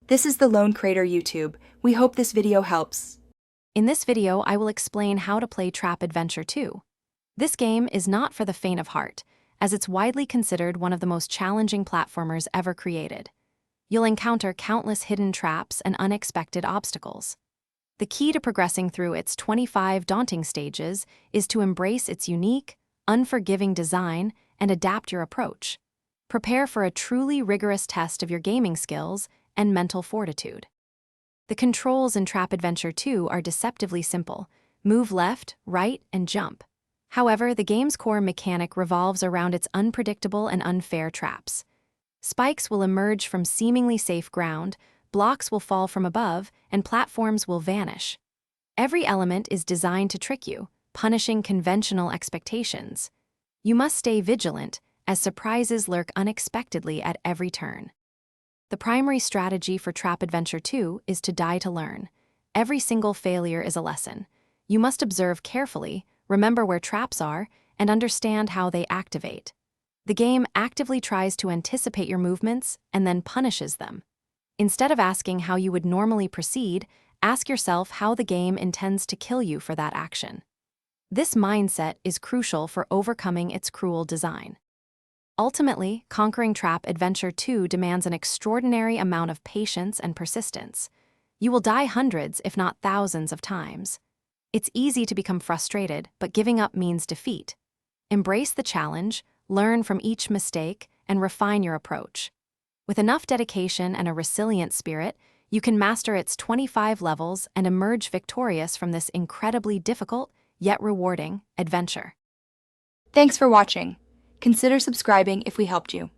This is the Lone Crater YouTube. We hope this video helps. In this video, I will explain how to play Trap Adventure 2. This game is not for the faint of heart, as it's widely considered one of the most challenging platformers ever created. You'll encounter countless hidden traps and unexpected obstacles. The key to progressing through its 25 daunting stages is to embrace its unique, unforgiving design and adapt your approach. Prepare for a truly rigorous test of your gaming skills and mental fortitude. The controls in Trap Adventure 2 are deceptively simple. Move left, right, and jump. However, the game's core mechanic revolves around its unpredictable and unfair traps. Spikes will emerge from seemingly safe ground, blocks will fall from above, and platforms will vanish. Every element is designed to trick you, punishing conventional expectations. You must stay vigilant, as surprises lurk unexpectedly at every turn. The primary strategy for Trap Adventure 2 is to die to learn. Every single failure is a lesson. You must observe carefully, remember where traps are, and understand how they activate. The game actively tries to anticipate your movements and then punishes them. Instead of asking how you would normally proceed, ask yourself how the game intends to kill you for that action. This mindset is crucial for overcoming its cruel design. Ultimately, conquering Trap Adventure 2 demands an extraordinary amount of patience and persistence. You will die hundreds, if not thousands, of times. It's easy to become frustrated, but giving up means defeat. Embrace the challenge, learn from each mistake, and refine your approach. With enough dedication and a resilient spirit, you can master its 25 levels and emerge victorious from this incredibly difficult, yet rewarding, adventure. Thanks for watching. Consider subscribing if we helped you.